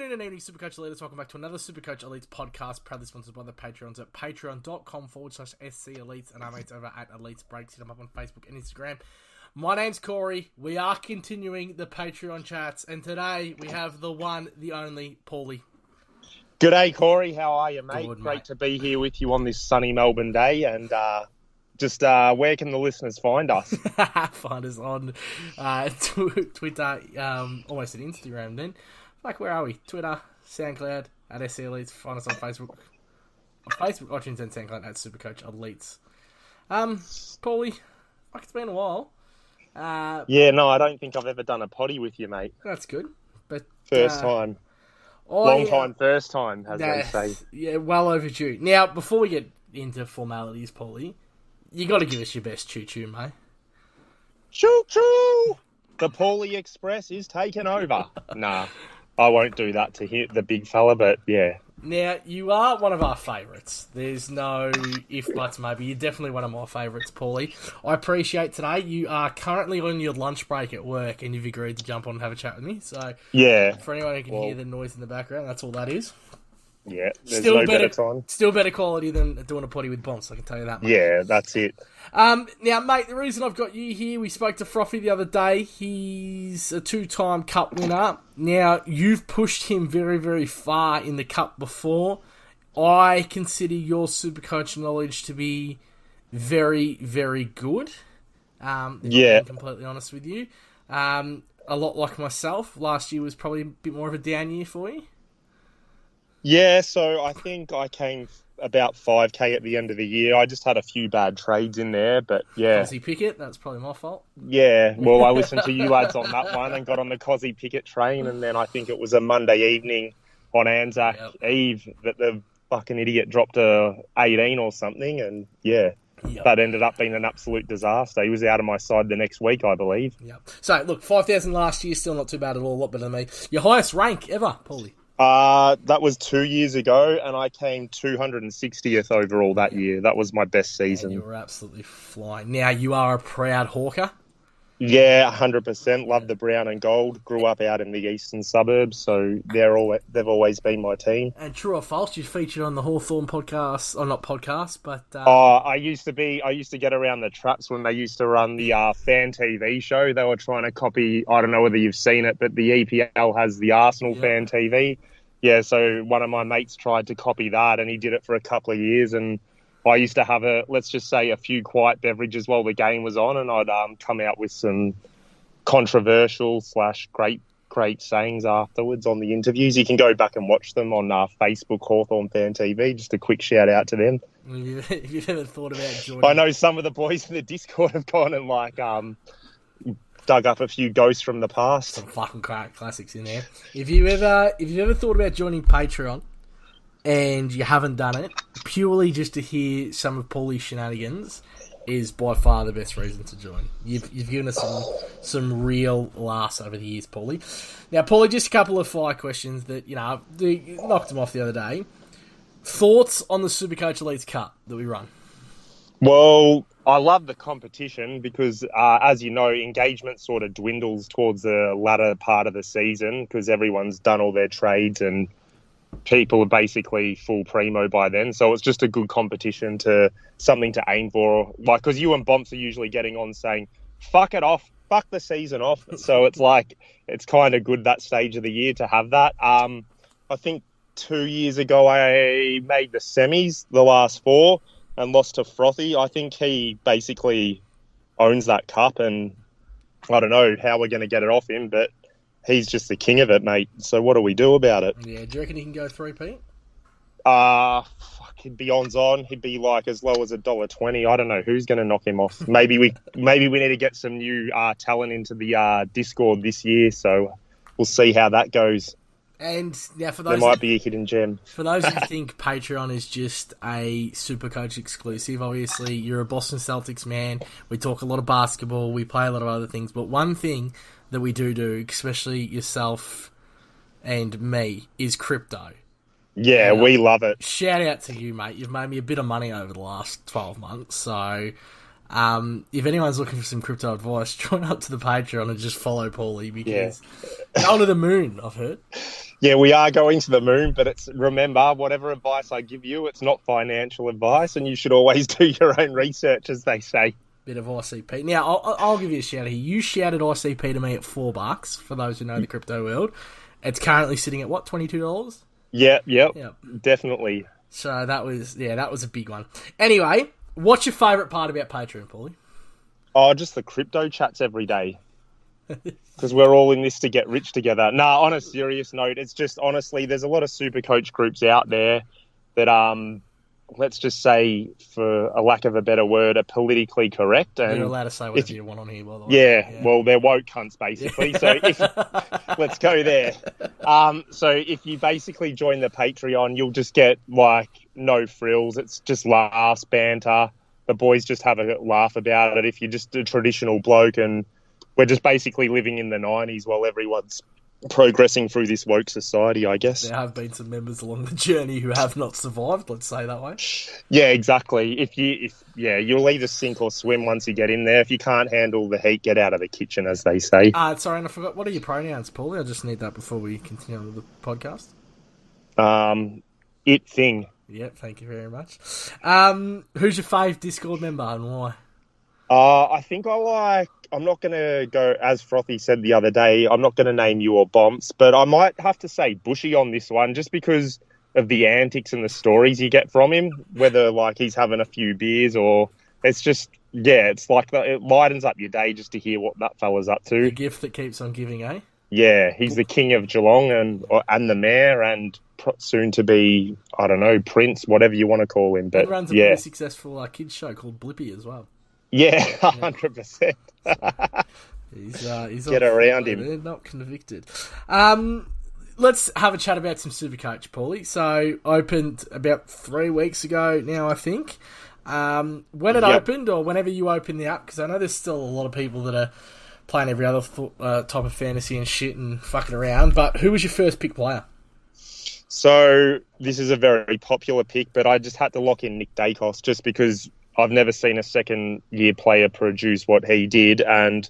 Afternoon and evening, Supercoach Elites. Welcome back to another Supercoach Elites podcast, proudly sponsored by the Patreons at patreon.com/SC Elites and our mates over at Elites Breaks. Hit them up on Facebook and Instagram. My name's Corey. We are continuing the Patreon chats, and today we have the one, the only, Pauly. G'day, Corey. How are you, mate? Good, Great mate. to be here with you on this sunny Melbourne day. And where can the listeners find us? Find us on Twitter, almost at Instagram then. Like, where are we? Twitter, SoundCloud, at SC Elites. Find us on Facebook. On Facebook, iTunes, and SoundCloud at Supercoach Elites. Pauly, it's been a while. Yeah, no, I don't think I've ever done a potty with you, mate. That's good. But First time. Long time, first time, as they say. Yeah, well overdue. Now, before we get into formalities, Pauly, you got to give us your best choo-choo, mate. Choo-choo! The Pauly Express is taken over. Nah, I won't do that to hit the big fella, but yeah. Now, you are one of our favourites. There's no if, buts, maybe. You're definitely one of my favourites, Pauly. I appreciate today. You are currently on your lunch break at work, and you've agreed to jump on and have a chat with me. So, yeah, for anyone who can hear the noise in the background, that's all that is. Yeah, there's no better time. Still better quality than doing a potty with Bonds, I can tell you that, mate. Yeah, that's it. Now, mate, the reason I've got you here, we spoke to Frothy the other day. He's a two-time Cup winner. Now, you've pushed him very, very far in the Cup before. I consider your Supercoach knowledge to be very, very good. If I'm being completely honest with you. A lot like myself. Last year was probably a bit more of a down year for you. Yeah, so I think I came about 5K at the end of the year. I just had a few bad trades in there, but yeah. Cozzy Pickett, that's probably my fault. Yeah, well, I listened to you lads on that one and got on the Cozzy Pickett train, and then I think it was a Monday evening on Anzac Eve that the fucking idiot dropped a 18 or something, and yeah. Yep. That ended up being an absolute disaster. He was out of my side the next week, I believe. Yep. So, look, 5,000 last year, still not too bad at all, a lot better than me. Your highest rank ever, Pauly? That was 2 years ago, and I came 260th overall that year. That was my best season. And you were absolutely flying. Now, you are a proud Hawker. Yeah, 100%. Love the brown and gold. Grew up out in the eastern suburbs, so they've always been my team. And true or false, you featured on the Hawthorn podcast, or not podcast, but... I used to get around the traps when they used to run the Fan TV show. They were trying to copy, I don't know whether you've seen it, but the EPL has the Arsenal Fan TV. Yeah, so one of my mates tried to copy that, and he did it for a couple of years, and I used to have let's just say a few quiet beverages while the game was on, and I'd come out with some controversial / great sayings afterwards on the interviews. You can go back and watch them on Facebook, Hawthorn Fan TV. Just a quick shout out to them. Have you ever thought about joining? I know some of the boys in the Discord have gone and dug up a few ghosts from the past. Some fucking classics in there. If you ever thought about joining Patreon and you haven't done it, purely just to hear some of Pauly's shenanigans is by far the best reason to join. You've given us some real laughs over the years, Pauly. Now, Pauly, just a couple of fire questions that, you knocked them off the other day. Thoughts on the Supercoach Elites Cup that we run? Well, I love the competition because, as you know, engagement sort of dwindles towards the latter part of the season because everyone's done all their trades and people are basically full primo by then. So it's just a good competition something to aim for. Like, because you and Bomps are usually getting on saying, fuck it off, fuck the season off. So it's like, it's kind of good that stage of the year to have that. I think 2 years ago I made the semis, the last four, and lost to Frothy. I think he basically owns that cup, and I don't know how we're going to get it off him, but he's just the king of it, mate. So what do we do about it? Yeah, do you reckon he can go 3-peat? He'd be on. He'd be like as low as $1.20. I don't know who's going to knock him off. Maybe we need to get some new talent into the Discord this year. So we'll see how that goes. And now, for those there might be a hidden gem. For those who think Patreon is just a Supercoach exclusive, obviously you're a Boston Celtics man. We talk a lot of basketball. We play a lot of other things. But one thing that we do, especially yourself and me, is crypto. Yeah, we love it. Shout out to you, mate. You've made me a bit of money over the last 12 months. So if anyone's looking for some crypto advice, join up to the Patreon and just follow Pauly because you're onto the moon, I've heard. Yeah, we are going to the moon, but remember, whatever advice I give you, it's not financial advice, and you should always do your own research, as they say. Bit of ICP. Now, I'll give you a shout here. You shouted ICP to me at $4, for those who know the crypto world. It's currently sitting at, what, $22? Yep, Yep. definitely. So that was a big one. Anyway, what's your favourite part about Patreon, Paulie? Oh, just the crypto chats every day. Because we're all in this to get rich together. Nah, on a serious note, it's just, honestly, there's a lot of Supercoach groups out there that, let's just say, for a lack of a better word, are politically correct. And you're allowed to say whatever you want on here, by the way. Yeah, well, they're woke cunts, basically. So let's go there. So if you basically join the Patreon, you'll just get, like, no frills. It's just laughs, banter. The boys just have a laugh about it. If you're just a traditional bloke, and we're just basically living in the 90s while everyone's progressing through this woke society, I guess. There have been some members along the journey who have not survived, let's say that way. Yeah, exactly. You'll either sink or swim once you get in there. If you can't handle the heat, get out of the kitchen, as they say. Sorry, and I forgot, what are your pronouns, Paulie? I just need that before we continue on with the podcast. It thing. Yep, thank you very much. Who's your fave Discord member and why? I think I'm not going to go, as Frothy said the other day, I'm not going to name you or Bomps, but I might have to say Bushy on this one, just because of the antics and the stories you get from him, whether, like, he's having a few beers or it's just, it's like, it lightens up your day just to hear what that fella's up to. The gift that keeps on giving, eh? Yeah, he's the king of Geelong and the mayor and soon to be, I don't know, Prince, whatever you want to call him. But he runs a pretty successful kids show called Blippi as well. Yeah, 100%. He's get around him. They're not convicted. Let's have a chat about some Supercoach, Paulie. So, opened about 3 weeks ago now, I think. When it opened, or whenever you open the app, because I know there's still a lot of people that are playing every other type of fantasy and shit and fucking around, but who was your first pick player? So, this is a very popular pick, but I just had to lock in Nick Dacos just because I've never seen a second-year player produce what he did, and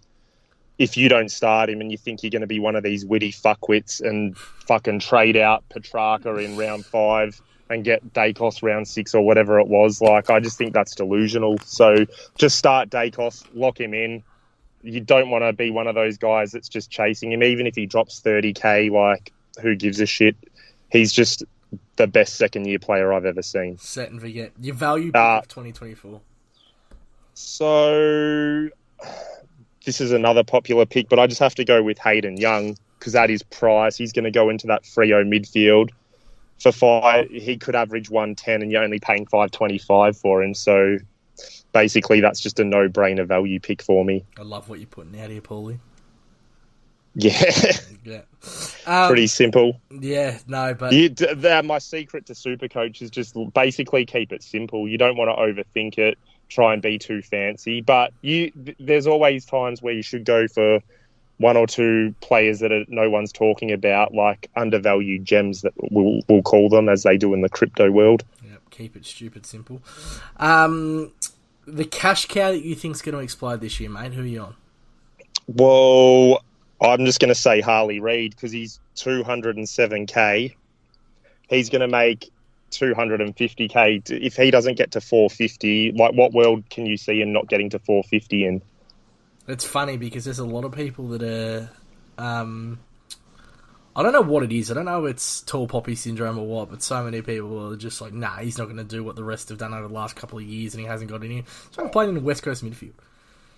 if you don't start him and you think you're going to be one of these witty fuckwits and fucking trade out Petrarca in round 5 and get Dacos round 6 or whatever it was, like, I just think that's delusional. So just start Dacos, lock him in. You don't want to be one of those guys that's just chasing him. Even if he drops 30k, like, who gives a shit? He's just the best second-year player I've ever seen. Set and forget. Your value pick of 2024. So this is another popular pick, but I just have to go with Hayden Young because at his price, he's going to go into that Freo midfield. For 5, he could average 110 and you're only paying 525 for him. So basically, that's just a no-brainer value pick for me. I love what you're putting out here, Paulie. Yeah. Pretty simple. Yeah, no, but my secret to Supercoach is just basically keep it simple. You don't want to overthink it, try and be too fancy, but there's always times where you should go for one or two players that no one's talking about, like undervalued gems that we'll call them, as they do in the crypto world. Yep, keep it stupid simple. The cash cow that you think's going to explode this year, mate, who are you on? Well, I'm just going to say Harley Reid because he's 207k. He's going to make 250k. If he doesn't get to 450, like, what world can you see him not getting to 450 in? It's funny because there's a lot of people that are... I don't know what it is. I don't know if it's tall poppy syndrome or what, but so many people are just like, nah, he's not going to do what the rest have done over the last couple of years and he hasn't got any. So I'm playing in the West Coast midfield.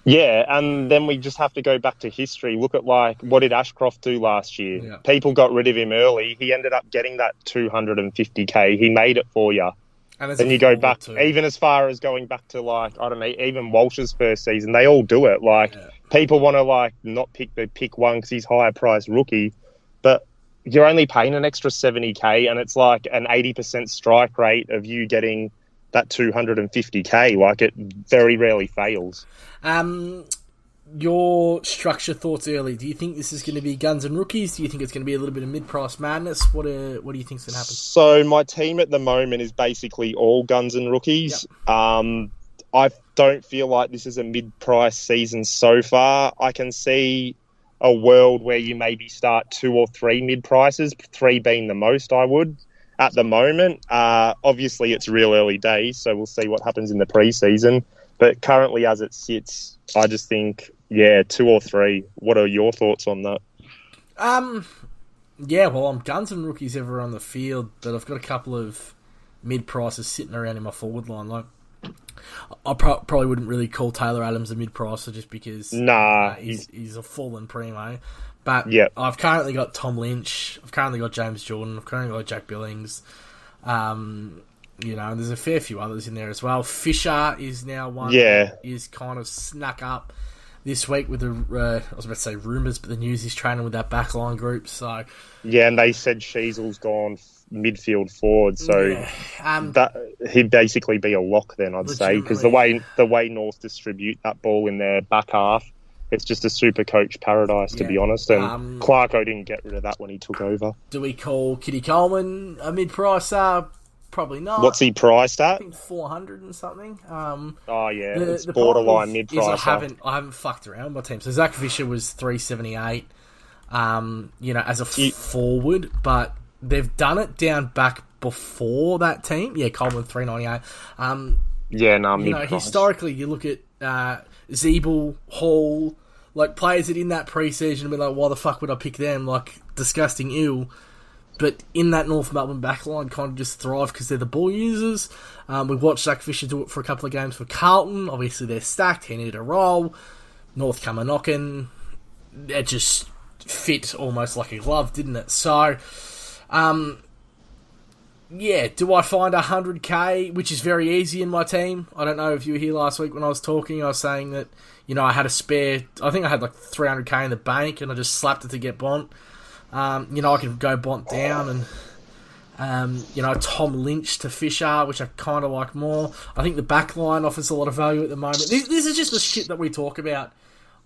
Yeah, and then we just have to go back to history. Look at, like, what did Ashcroft do last year? Yeah. People got rid of him early. He ended up getting that 250k. He made it for you. And then you go back, even as far as going back to, like, I don't know, even Walsh's first season, they all do it. Like, people want to, like, not pick the pick one because he's higher priced rookie, but you're only paying an extra 70k, and it's like an 80% strike rate of you getting that 250k. Like, it very rarely fails. Your structure thoughts early. Do you think this is going to be guns and rookies? Do you think it's going to be a little bit of mid-price madness? What do you think's going to happen? So my team at the moment is basically all guns and rookies. Yep. I don't feel like this is a mid-price season so far. I can see a world where you maybe start 2 or 3 mid-prices, 3 being the most, I would, at the moment. Obviously, it's real early days, so we'll see what happens in the pre-season. But currently, as it sits, I just think, 2 or 3. What are your thoughts on that? Yeah, well, I'm guns and rookies ever on the field, but I've got a couple of mid-prices sitting around in my forward line. Like, I probably wouldn't really call Taylor Adams a mid-pricer just because he's a fallen primo. But I've currently got Tom Lynch, I've currently got James Jordan, I've currently got Jack Billings. And there's a fair few others in there as well. Fisher is now one that is kind of snuck up this week with the, I was about to say rumours, but the news is training with that backline group. So and they said Sheasel's gone midfield forward, so that he'd basically be a lock then, I'd say, because the way North distribute that ball in their back half, it's just a Supercoach paradise, to be honest. And Clarko didn't get rid of that when he took over. Do we call Kitty Coleman a mid-pricer? Probably not. What's he priced at? I think 400 and something. It's borderline mid-pricer. I haven't fucked around with my team. So Zach Fisher was 378. As a forward, but they've done it down back before that team. Yeah, Coleman 398. Historically, you look at Zeeble, Hall, like players that in that preseason have been like, why the fuck would I pick them? Like, disgusting ill. But in that North Melbourne backline, kind of just thrive because they're the ball users. We've watched Zach Fisher do it for a couple of games for Carlton. Obviously, they're stacked. He needed a roll. North come a knocking. It just fit almost like a glove, didn't it? So, do I find 100k, which is very easy in my team? I don't know if you were here last week when I was talking. I was saying that, I had a spare, I think I had like 300k in the bank and I just slapped it to get Bont. I can go Bont down and, Tom Lynch to Fisher, which I kind of like more. I think the back line offers a lot of value at the moment. This is just the shit that we talk about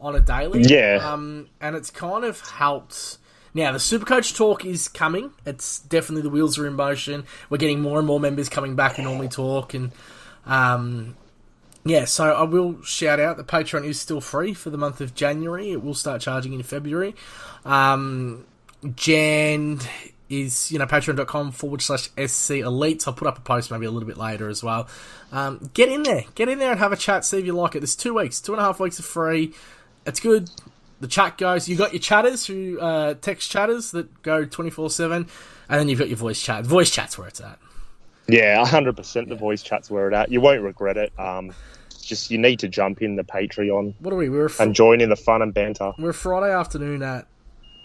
on a daily. Yeah. And it's kind of helped. Now, the Supercoach talk is coming. It's definitely the wheels are in motion. We're getting more and more members coming back who normally talk. And, so I will shout out that Patreon is still free for the month of January. It will start charging in February. Jan is, patreon.com/SC Elites. I'll put up a post maybe a little bit later as well. Get in there and have a chat, see if you like it. There's 2 weeks, 2.5 weeks of free. It's good. The chat goes, you got your chatters who, text chatters that go 24/7, and then you've got your voice chat. Voice chat's where it's at. Yeah, 100% the voice chat's where it's at. You won't regret it. Just you need to jump in the Patreon. What are we? And join in the fun and banter. We're Friday afternoon at,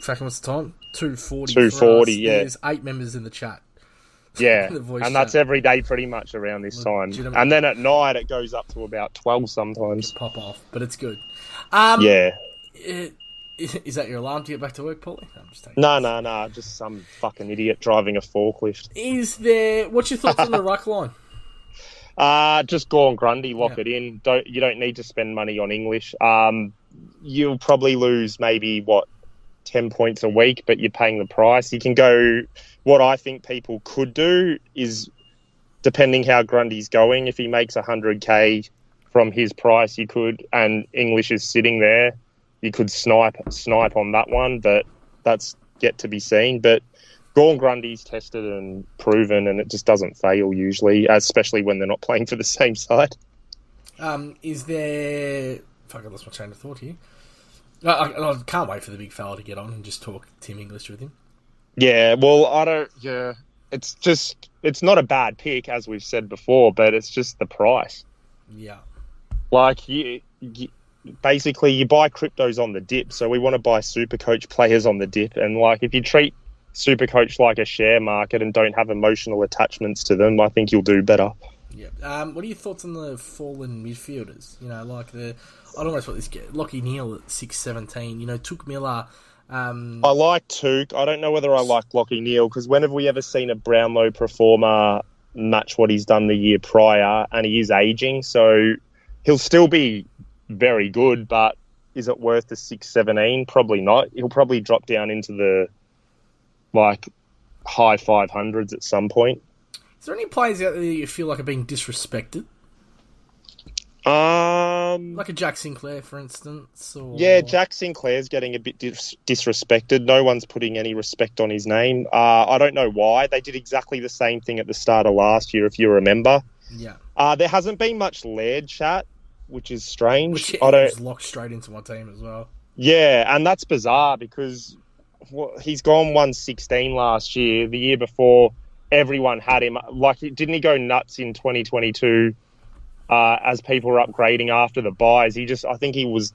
what's the time? 2:40. 2:40, yeah. There's 8 members in the chat. Yeah, and that's every day pretty much around this time. And then at night it goes up to about 12 sometimes. Pop off, but it's good. Is that your alarm to get back to work, Pauly? No. Just some fucking idiot driving a forklift. What's your thoughts on the ruck line? Just go on Grundy, lock it in. You don't need to spend money on English. You'll probably lose maybe 10 points a week, but you're paying the price. You can go. What I think people could do is, depending how Grundy's going, if he makes 100k from his price, you could, and English is sitting there, you could snipe on that one, but that's yet to be seen. But Gordon Grundy's tested and proven, and it just doesn't fail usually, especially when they're not playing for the same side. Is there... Fuck, I lost my chain of thought here. I can't wait for the big fella to get on and just talk Tim English with him. Yeah, well, I don't... Yeah, it's not a bad pick, as we've said before, but it's just the price. Yeah. Like, basically, you buy cryptos on the dip, so we want to buy Supercoach players on the dip. And, like, if you treat Supercoach like a share market and don't have emotional attachments to them, I think you'll do better. Yeah. What are your thoughts on the fallen midfielders? I'd almost put this Lockie Neal at 6'17". Took Miller. I like Took. I don't know whether I like Lockie Neal, because when have we ever seen a Brownlow performer match what he's done the year prior? And he is aging, so he'll still be very good, but is it worth the 6'17"? Probably not. He'll probably drop down into the high 500s at some point. Is there any players out there that you feel like are being disrespected? Like a Jack Sinclair, for instance? Or... Yeah, Jack Sinclair's getting a bit disrespected. No one's putting any respect on his name. I don't know why. They did exactly the same thing at the start of last year, if you remember. Yeah. There hasn't been much Laird chat, which is strange. Which he was locked straight into my team as well. Yeah, and that's bizarre because he's gone 116 last year. The year before, everyone had him. Like, didn't he go nuts in 2022 as people were upgrading after the buys? I think he was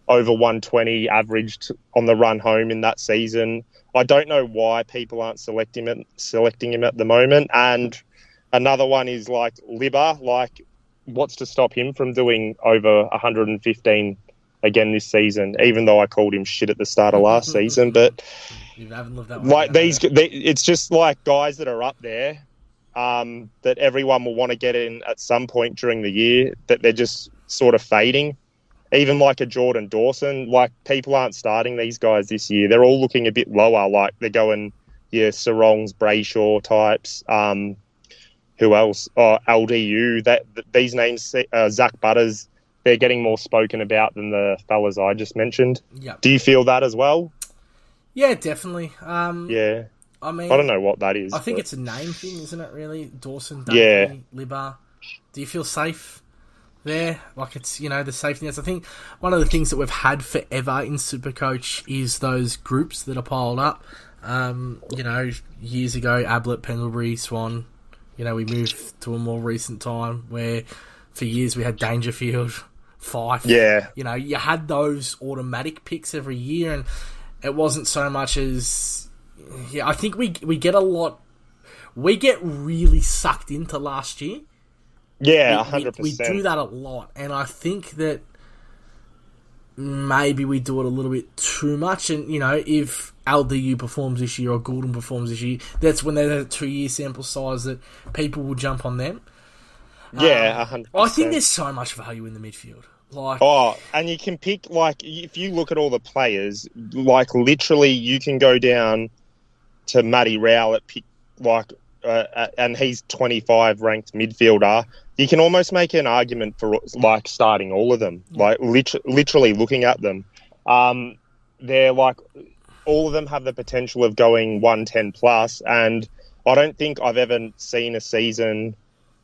over 120 averaged on the run home in that season. I don't know why people aren't selecting him at the moment. And another one is like Libba. Like, what's to stop him from doing over 115 again this season? Even though I called him shit at the start of last season, but you haven't lived that one like down, it's just like guys that are up there that everyone will want to get in at some point during the year, that they're just sort of fading. Even like a Jordan Dawson, like people aren't starting these guys this year. They're all looking a bit lower. Like they're going, Sarongs, Brayshaw types. Who else? LDU. These names, Zach Butters, they're getting more spoken about than the fellas I just mentioned. Yep. Do you feel that as well? Yeah, definitely. Yeah. I mean, I don't know what that is. I think it's a name thing, isn't it, really? Dawson, Dunkley, Libba. Do you feel safe there? Like, it's, the safety nets. I think one of the things that we've had forever in Supercoach is those groups that are piled up. Years ago, Ablett, Pendlebury, Swan. We moved to a more recent time where for years we had Dangerfield, Fife. Yeah. You had those automatic picks every year, and it wasn't so much as... Yeah, I think we get a lot... We get really sucked into last year. Yeah, 100%. We do that a lot, and I think that maybe we do it a little bit too much, and, if LDU performs this year or Goulden performs this year, that's when there's a 2-year sample size that people will jump on them. Yeah, 100%. I think there's so much value in the midfield. And you can pick, like, if you look at all the players, like, literally you can go down to Matty Rowell pick, like, and he's 25 ranked midfielder. You can almost make an argument for, like, starting all of them, like, literally looking at them. They're, like, all of them have the potential of going 110 plus, and I don't think I've ever seen a season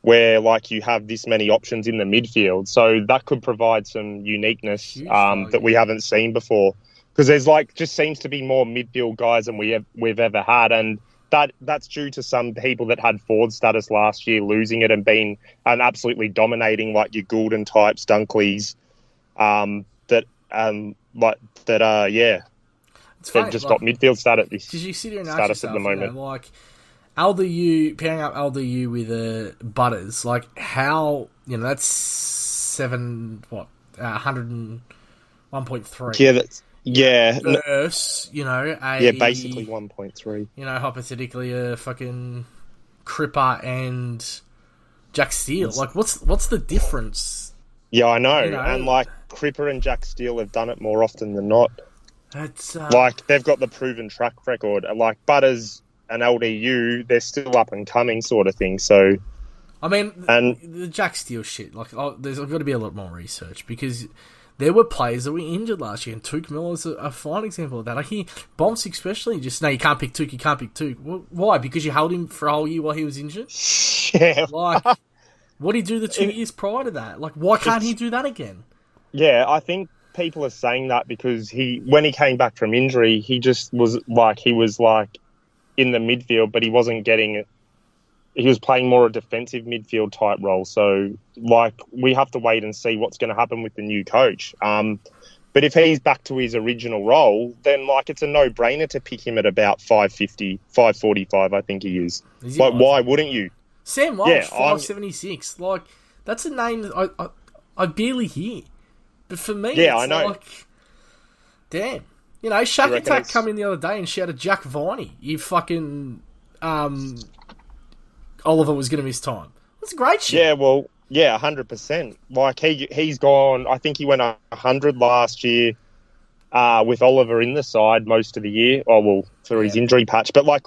where, like, you have this many options in the midfield. So that could provide some uniqueness that we haven't seen before. Because there's, like, just seems to be more midfield guys than we've ever had. And that's due to some people that had forward status last year losing it and being absolutely dominating, like your Goulden types, Dunkleys, they've just got midfield status. You sit here and ask yourself, at the moment. Like, LDU, pairing up LDU with Butters, like, how, that's 101.3. Versus, basically 1.3. Hypothetically a fucking Cripper and Jack Steele. Like, what's the difference? Yeah, I know. And, like, Cripper and Jack Steele have done it more often than not. It's like, they've got the proven track record. Like, Butters and LDU, they're still up and coming sort of thing. So, I mean, the Jack Steele shit, like, there's got to be a lot more research, because there were players that were injured last year, and Touk Miller's a fine example of that. I hear Bonks especially just, no, you can't pick Touk. Well, why? Because you held him for a whole year while he was injured? Yeah. Like, what did he do the 2 years prior to that? Like, why can't he do that again? Yeah, I think people are saying that because when he came back from injury, he just was like, in the midfield, but he wasn't getting it. He was playing more a defensive midfield type role. So, like, we have to wait and see what's going to happen with the new coach. But if he's back to his original role, then, like, it's a no-brainer to pick him at about 550, 545, I think he is. Like, why wouldn't you? Sam Walsh, 576. Like, that's a name that I barely hear. But for me, it's I know. Like, damn. Shack Attack come in the other day and shouted Jack Viney. You fucking... Oliver was going to miss time. That's great shit. Yeah, well, 100%. Like, he's gone... I think he went 100 last year with Oliver in the side most of the year. Oh, well, for his injury patch. But, like,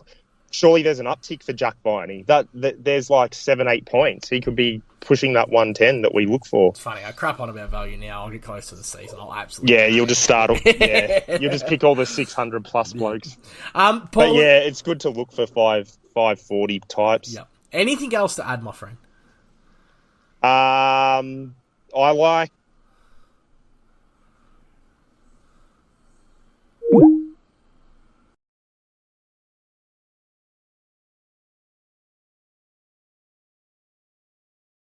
surely there's an uptick for Jack Viney. That there's like 7-8 points. He could be pushing that 110 that we look for. It's funny. I crap on about value now. I'll get close to the season. I'll absolutely. Yeah, you'll just start. You'll just pick all the 600 plus blokes. Pauly, But yeah, it's good to look for 540 types. Yep. Anything else to add, my friend? I like